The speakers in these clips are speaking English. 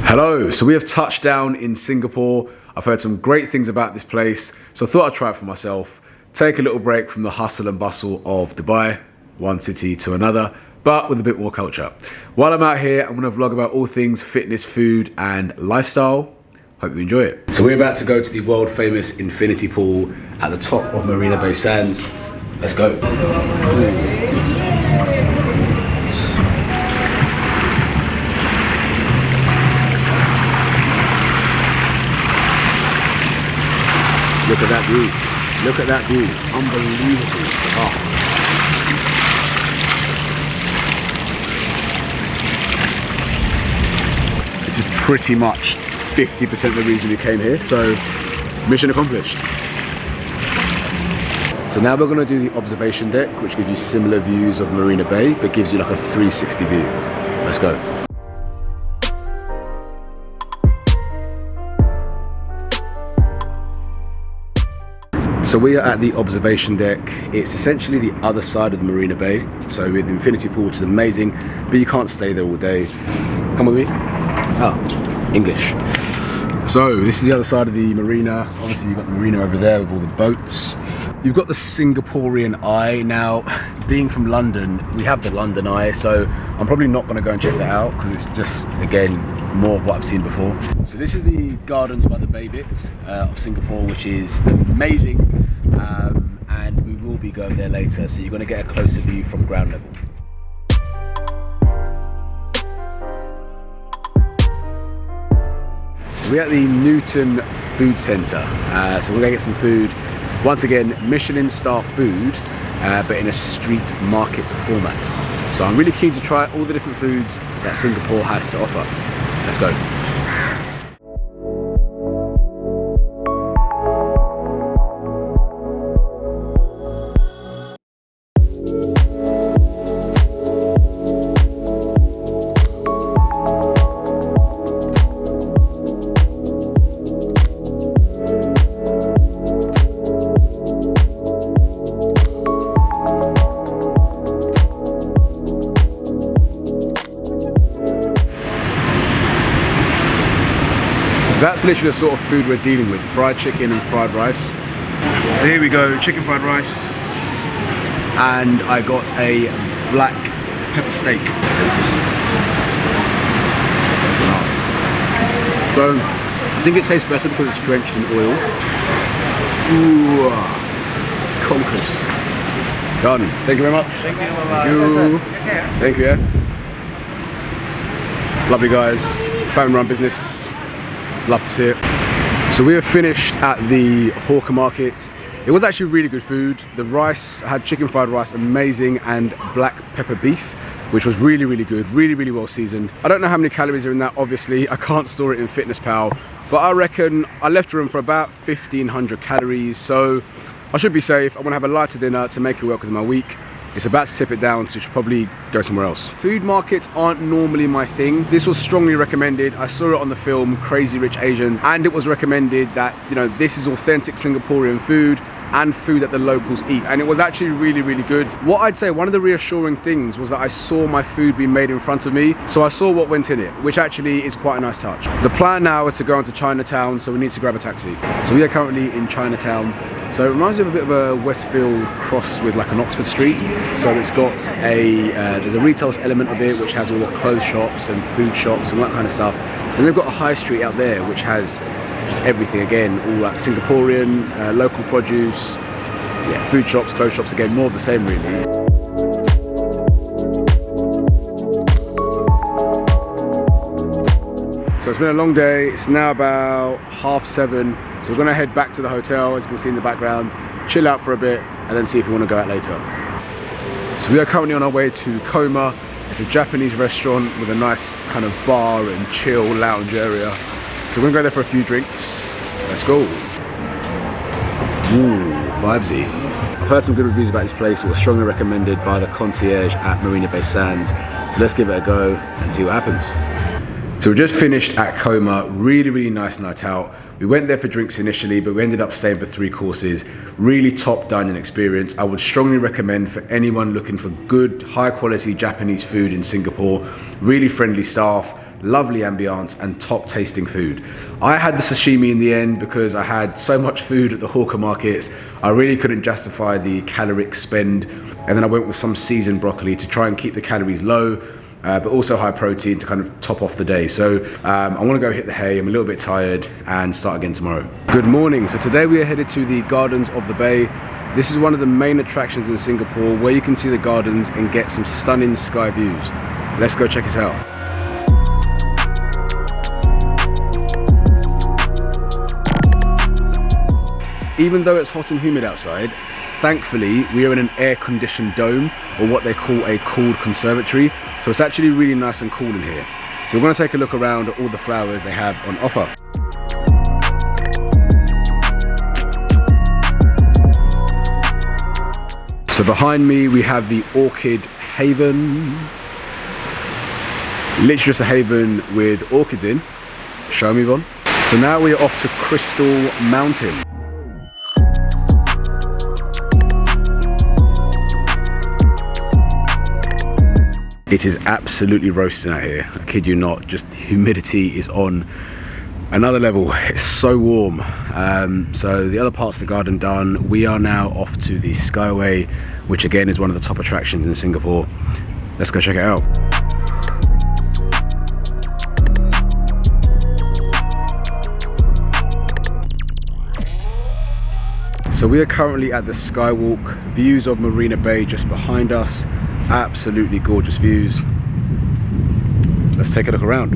Hello, so we have touched down in Singapore. I've heard some great things about this place, so I thought I'd try it for myself. Take a little break from the hustle and bustle of Dubai, one city to another, but with a bit more culture. While I'm out here, I'm gonna vlog about all things fitness, food, and lifestyle. Hope you enjoy it. So we're about to go to the world famous infinity pool at the top of Marina Bay Sands. Let's go. Look at that view. Look at that view. Unbelievable. Oh. This is pretty much 50% the reason we came here, so mission accomplished. So now we're going to do the observation deck, which gives you similar views of Marina Bay, but gives you like a 360 view. Let's go. So we are at the observation deck. It's essentially the other side of the Marina Bay. So we're at the infinity pool, which is amazing, but you can't stay there all day. Come with me. Oh, English. So this is the other side of the marina. Obviously you've got the marina over there with all the boats. You've got the Singaporean eye. Now, being from London, we have the London eye, so I'm probably not going to go and check that out because it's just, again, more of what I've seen before. So this is the Gardens by the Bay bit of Singapore, which is amazing, and we will be going there later, so you're going to get a closer view from ground level. So we're at the Newton Food Centre, so we're going to get some food. Once again, Michelin star food, but in a street market format. So I'm really keen to try all the different foods that Singapore has to offer. Let's go. That's literally the sort of food we're dealing with, fried chicken and fried rice. So here we go, chicken fried rice, and I got a black pepper steak. So I think it tastes better because it's drenched in oil. Ooh, conquered. Done. Thank you very much. Thank you. Thank you. Yeah. Lovely guys, family run business. Love to see it. So we have finished at the hawker market. It was actually really good food. The rice, I had chicken fried rice, amazing, and black pepper beef, which was really, really good, really well seasoned. I don't know how many calories are in that, obviously. I can't store it in FitnessPal, but I reckon I left room for about 1,500 calories, so I should be safe. I'm gonna have a lighter dinner to make it work with my week. It's about to tip it down, so should probably go somewhere else. Food markets aren't normally my thing. This was strongly recommended. I saw it on the film Crazy Rich Asians, and it was recommended that, you know, this is authentic Singaporean food and food that the locals eat, and it was actually really good. What I'd say, one of the reassuring things was that I saw my food being made in front of me, so I saw what went in it, which actually is quite a nice touch. The plan now is to go into Chinatown, so we need to grab a taxi. So we are currently in Chinatown. So it reminds me of a bit of a Westfield crossed with like an Oxford Street. So it's got there's a retail element of it, which has all the clothes shops and food shops and all that kind of stuff. And they've got a high street out there, which has just everything, again, all like Singaporean, local produce, yeah, food shops, clothes shops, again, more of the same really. So it's been a long day. It's now about 7:30, so we're gonna head back to the hotel, as you can see in the background, chill out for a bit, and then see if we wanna go out later. So we are currently on our way to Coma. It's a Japanese restaurant with a nice kind of bar and chill lounge area. So we're gonna go there for a few drinks. Let's go. Ooh, vibesy. I've heard some good reviews about this place. It was strongly recommended by the concierge at Marina Bay Sands. So let's give it a go and see what happens. So we just finished at Coma, really nice night out. We went there for drinks initially, but we ended up staying for 3 courses. Really top dining experience. I would strongly recommend for anyone looking for good, high quality Japanese food in Singapore. Really friendly staff, lovely ambience and top tasting food. I had the sashimi in the end because I had so much food at the hawker markets. I really couldn't justify the caloric spend. And then I went with some seasoned broccoli to try and keep the calories low. But also high protein to kind of top off the day. So I want to go hit the hay. I'm a little bit tired and start again tomorrow. Good morning. So today we are headed to the Gardens of the Bay. This is one of the main attractions in Singapore where you can see the gardens and get some stunning sky views. Let's go check it out. Even though it's hot and humid outside, thankfully we are in an air-conditioned dome, or what they call a cooled conservatory. So it's actually really nice and cool in here. So we're going to take a look around at all the flowers they have on offer. So behind me we have the Orchid Haven. Literally just a haven with orchids in. Show me, Yvonne. So now we are off to Crystal Mountain. It is absolutely roasting out here, I kid you not. Just the humidity is on another level. It's so warm. So the other parts of the garden done. We are now off to the Skyway, which again is one of the top attractions in Singapore. Let's go check it out. So we are currently at the Skywalk. Views of Marina Bay just behind us. Absolutely gorgeous views. Let's take a look around.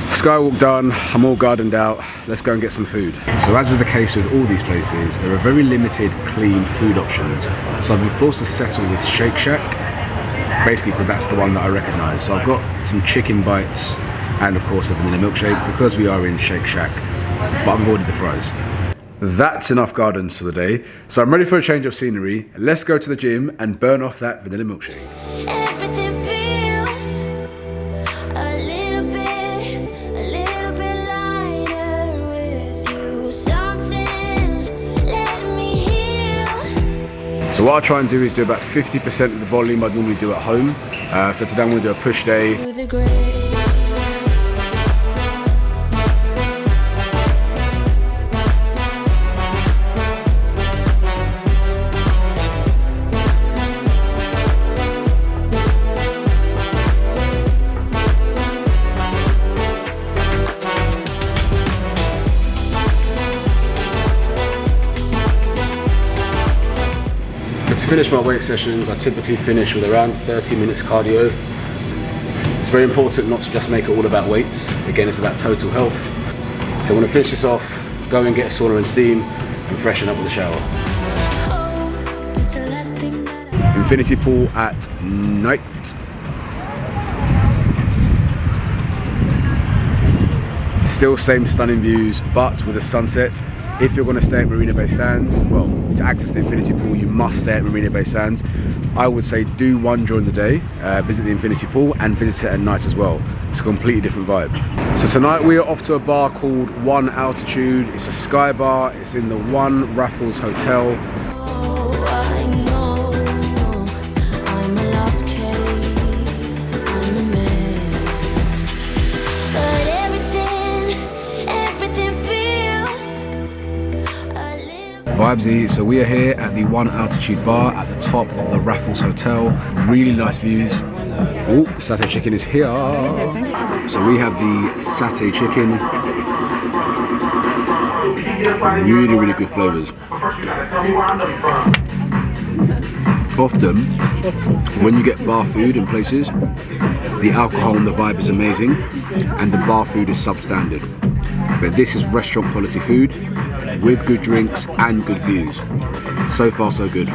Skywalk done, I'm all gardened out. Let's go and get some food. So as is the case with all these places, there are very limited clean food options. So I've been forced to settle with Shake Shack, basically because that's the one that I recognise. So I've got some chicken bites and of course a vanilla milkshake because we are in Shake Shack, but I've ordered the fries. That's enough gardens for the day. So I'm ready for a change of scenery. Let's go to the gym and burn off that vanilla milkshake. Everything feels a little bit lighter with you. Something's letting me heal. So what I'll try and do is do about 50% of the volume I'd normally do at home. So today I'm going to do a push day. To finish my weight sessions, I typically finish with around 30 minutes cardio. It's very important not to just make it all about weights. Again, it's about total health. So I want to finish this off, go and get a sauna and steam, and freshen up with a shower. Infinity pool at night. Still same stunning views, but with a sunset. If you're going to stay at Marina Bay Sands, well, to access the Infinity Pool, you must stay at Marina Bay Sands. I would say do one during the day, visit the Infinity Pool, and visit it at night as well. It's a completely different vibe. So tonight we are off to a bar called One Altitude. It's a sky bar. It's in the One Raffles Hotel. Vibesy, so we are here at the One Altitude bar at the top of the Raffles Hotel. Really nice views. Oh, satay chicken is here. So we have the satay chicken. Really good flavours. Often, when you get bar food in places, the alcohol and the vibe is amazing, and the bar food is substandard. But this is restaurant quality food, with good drinks and good views. So far so good.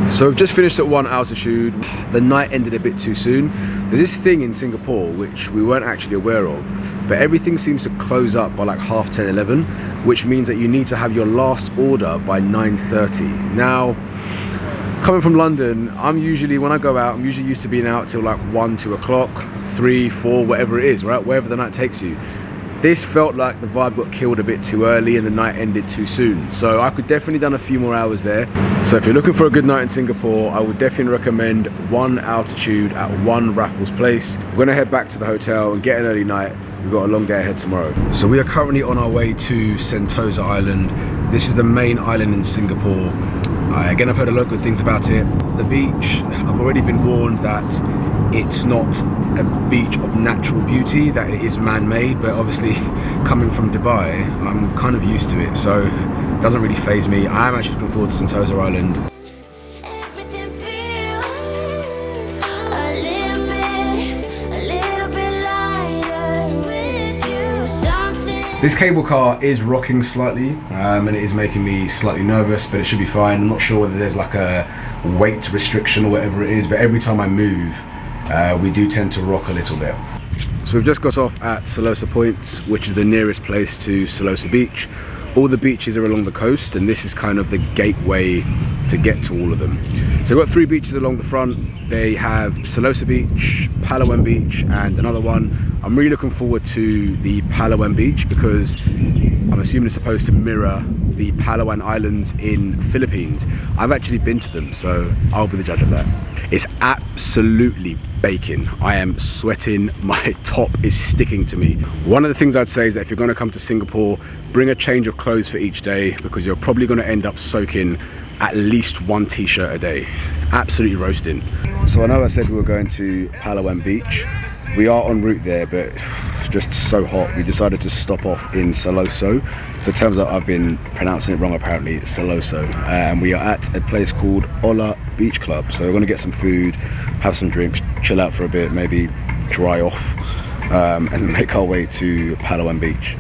So we've just finished at One Altitude. The night ended a bit too soon. There's this thing in Singapore which we weren't actually aware of, but everything seems to close up by like 10:30, 11, which means that you need to have your last order by 9:30. Now, Coming from London, I'm usually, when I go out, I'm usually used to being out till like 1, 2 o'clock, 3, 4, whatever it is, right? Wherever the night takes you. This felt like the vibe got killed a bit too early and the night ended too soon. So I could definitely done a few more hours there. So if you're looking for a good night in Singapore, I would definitely recommend one altitude at one Raffles Place. We're gonna head back to the hotel and get an early night. We've got a long day ahead tomorrow. So we are currently on our way to Sentosa Island. This is the main island in Singapore. Again, I've heard a lot of good things about it. The beach, I've already been warned that it's not a beach of natural beauty, that it is man-made, but obviously coming from Dubai, I'm kind of used to it, so it doesn't really faze me. I am actually looking forward to Sentosa Island. Everything feels a little bit lighter with you. Something. This cable car is rocking slightly, and it is making me slightly nervous, but it should be fine. I'm not sure whether there's like a weight restriction or whatever it is, but every time I move, we do tend to rock a little bit. So we've just got off at Silosa Point, which is the nearest place to Silosa Beach. All the beaches are along the coast, and this is kind of the gateway to get to all of them. So we've got 3 beaches along the front. They have Silosa Beach, Palawan Beach, and another one. I'm really looking forward to the Palawan Beach because I'm assuming it's supposed to mirror the Palawan Islands in Philippines. I've actually been to them, so I'll be the judge of that. It's absolutely baking. I am sweating, my top is sticking to me. One of the things I'd say is that if you're gonna come to Singapore, bring a change of clothes for each day because you're probably gonna end up soaking at least 1 t-shirt a day. Absolutely roasting. So I know I said we were going to Palawan Beach. We are en route there, but it's just so hot. We decided to stop off in Siloso. So it turns out I've been pronouncing it wrong apparently, it's Siloso. And we are at a place called Ola Beach Club. So we're gonna get some food, have some drinks, chill out for a bit, maybe dry off, and then make our way to Palawan Beach.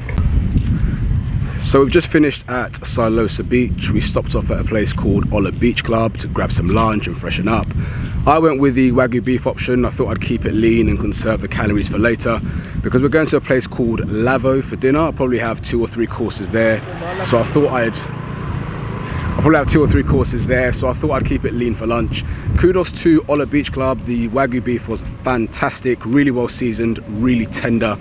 So we've just finished at Silosa Beach. We stopped off at a place called Ola Beach Club to grab some lunch and freshen up. I went with the Wagyu beef option. I thought I'd keep it lean and conserve the calories for later because we're going to a place called Lavo for dinner. I'll probably have 2 or 3 courses there. So I'll probably have 2 or 3 courses there, so I thought I'd keep it lean for lunch. Kudos to Ola Beach Club. The Wagyu beef was fantastic, really well seasoned, really tender.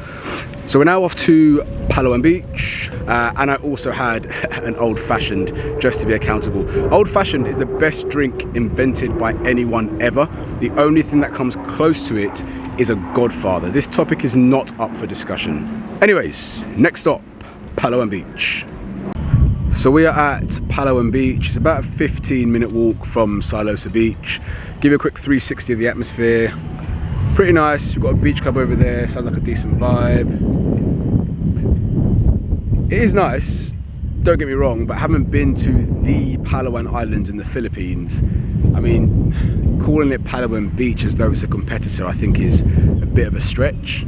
So we're now off to Palawan Beach, and I also had an old fashioned, just to be accountable. Old fashioned is the best drink invented by anyone ever. The only thing that comes close to it is a Godfather. This topic is not up for discussion. Anyways, next stop, Palawan Beach. So we are at Palawan Beach. It's about a 15-minute walk from Silosa Beach. Give you a quick 360 of the atmosphere. Pretty nice. We've got a beach club over there. Sounds like a decent vibe. It is nice, don't get me wrong, but I haven't been to the Palawan Islands in the Philippines. I mean, calling it Palawan Beach as though it's a competitor, I think is a bit of a stretch.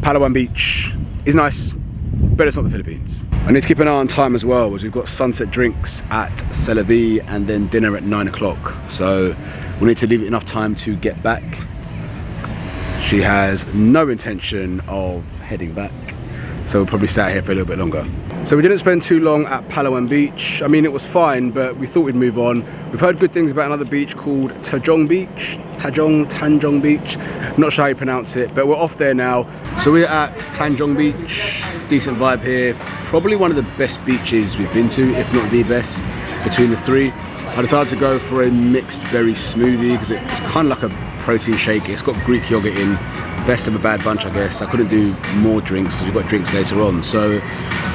Palawan Beach is nice, but it's not the Philippines. I need to keep an eye on time as well, as we've got sunset drinks at Celebi and then dinner at 9 o'clock. So we need to leave it enough time to get back. She has no intention of heading back, so we'll probably stay out here for a little bit longer. So we didn't spend too long at Palawan Beach. I mean, it was fine, but we thought we'd move on. We've heard good things about another beach called Tanjong Beach. Not sure how you pronounce it, but we're off there now. So we're at Tanjong Beach. Decent vibe here. Probably one of the best beaches we've been to, if not the best, between the 3. I decided to go for a mixed berry smoothie because it's kind of like a protein shake. It's got Greek yogurt in. Best of a bad bunch, I guess. I couldn't do more drinks because we've got drinks later on. So,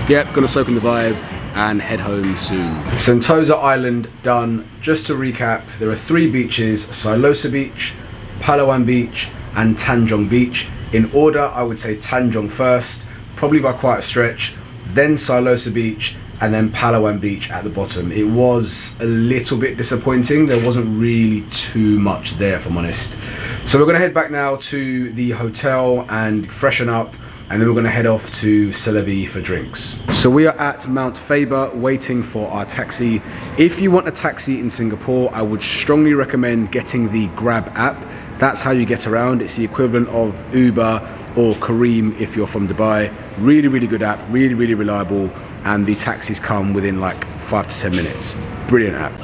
yeah, gonna soak in the vibe and head home soon. Sentosa Island done. Just to recap, there are 3 beaches: Silosa Beach, Palawan Beach, and Tanjong Beach. In order, I would say Tanjong first, probably by quite a stretch, then Silosa Beach, and then Palawan Beach at the bottom. It was a little bit disappointing. There wasn't really too much there, if I'm honest. So we're gonna head back now to the hotel and freshen up, and then we're gonna head off to Celebi for drinks. So we are at Mount Faber waiting for our taxi. If you want a taxi in Singapore, I would strongly recommend getting the Grab app. That's how you get around. It's the equivalent of Uber or Careem if you're from Dubai. Really, really good app, really, really reliable, and the taxis come within like 5 to 10 minutes. Brilliant app.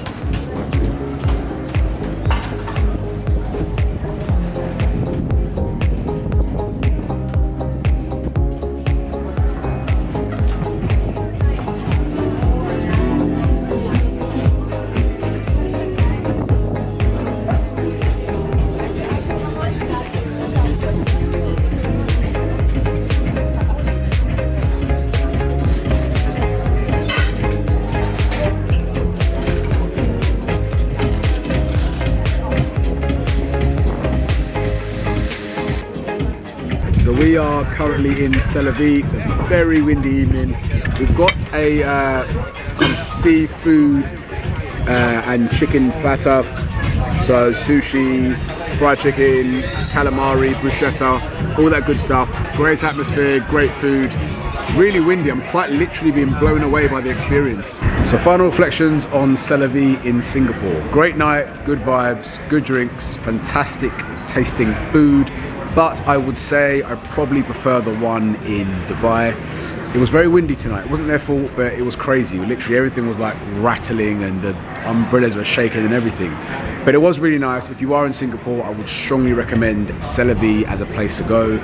We are currently in Celebi. It's a very windy evening. We've got a seafood and chicken platter. So sushi, fried chicken, calamari, bruschetta, all that good stuff. Great atmosphere, great food. Really windy. I'm quite literally being blown away by the experience. So final reflections on Celebi in Singapore. Great night, good vibes, good drinks, fantastic tasting food. But I would say I probably prefer the one in Dubai. It was very windy tonight. It wasn't their fault, but it was crazy. Literally everything was like rattling and the umbrellas were shaking and everything. But it was really nice. If you are in Singapore, I would strongly recommend Celebi as a place to go.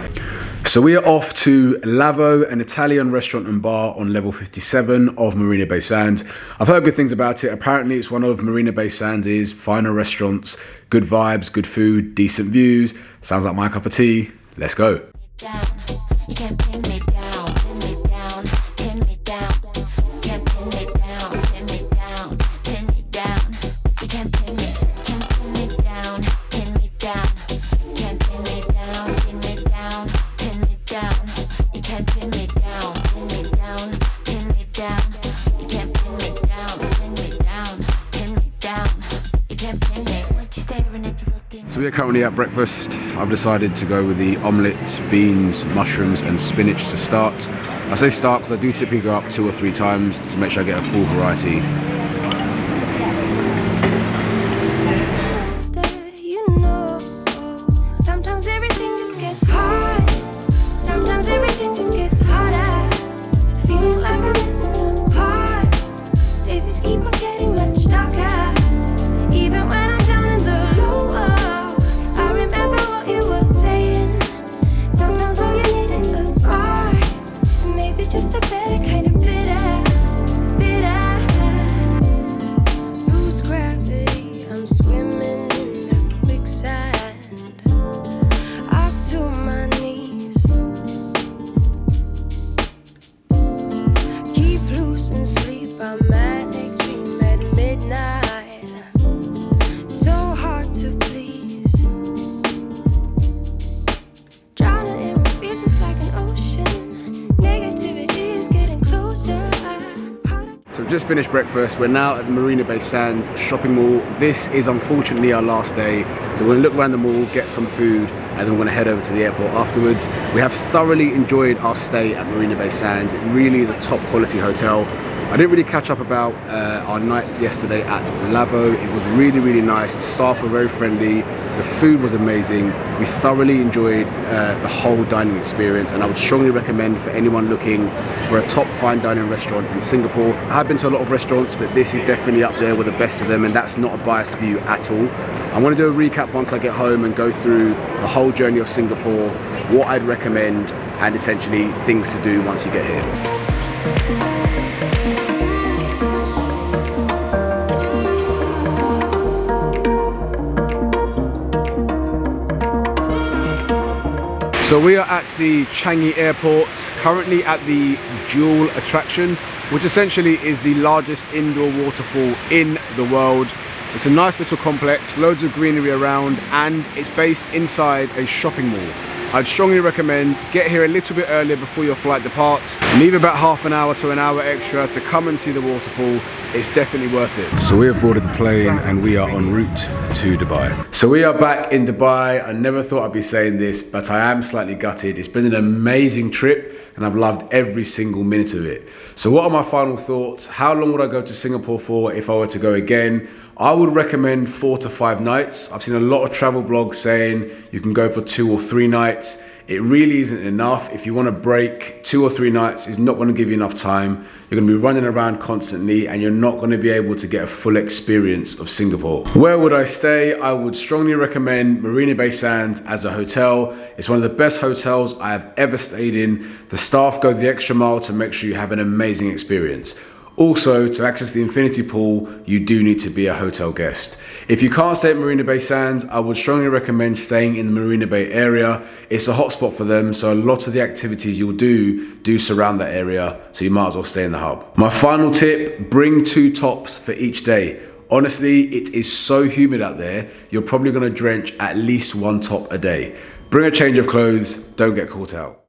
So we are off to Lavo, an Italian restaurant and bar on level 57 of Marina Bay Sands. I've heard good things about it. Apparently it's one of Marina Bay Sands' finer restaurants. Good vibes, good food, decent views. Sounds like my cup of tea. Let's go. So we are currently at breakfast. I've decided to go with the omelette, beans, mushrooms and spinach to start. I say start because I do typically go up 2 or 3 times to make sure I get a full variety. Just finished breakfast. We're now at the Marina Bay Sands shopping mall. This is unfortunately our last day, so we're going to look around the mall, get some food, and then we're going to head over to the airport afterwards. We have thoroughly enjoyed our stay at Marina Bay Sands. It really is a top quality hotel. I didn't really catch up about our night yesterday at Lavo. It was really, really nice. The staff were very friendly. The food was amazing. We thoroughly enjoyed the whole dining experience, and I would strongly recommend for anyone looking for a top fine dining restaurant in Singapore. I have been to a lot of restaurants, but this is definitely up there with the best of them, and that's not a biased view at all. I want to do a recap once I get home and go through the whole journey of Singapore, what I'd recommend, and essentially things to do once you get here. So we are at the Changi Airport, currently at the Jewel attraction, which essentially is the largest indoor waterfall in the world. It's a nice little complex, loads of greenery around, and it's based inside a shopping mall. I'd strongly recommend get here a little bit earlier before your flight departs. Leave about half an hour to an hour extra to come and see the waterfall. It's definitely worth it. So we have boarded the plane and we are en route to Dubai. So we are back in Dubai. I never thought I'd be saying this, but I am slightly gutted. It's been an amazing trip and I've loved every single minute of it. So what are my final thoughts? How long would I go to Singapore for if I were to go again? I would recommend 4 to 5 nights. I've seen a lot of travel blogs saying you can go for 2 or 3 nights. It really isn't enough. If you want to break, 2 or 3 nights is not going to give you enough time. You're going to be running around constantly and you're not going to be able to get a full experience of Singapore. Where would I stay? I would strongly recommend Marina Bay Sands as a hotel. It's one of the best hotels I have ever stayed in. The staff go the extra mile to make sure you have an amazing experience. Also, to access the infinity pool, you do need to be a hotel guest. If you can't stay at Marina Bay Sands, I would strongly recommend staying in the Marina Bay area. It's a hotspot for them, so a lot of the activities you'll do surround that area, so you might as well stay in the hub. My final tip, bring 2 tops for each day. Honestly, it is so humid out there, you're probably gonna drench at least 1 top a day. Bring a change of clothes, don't get caught out.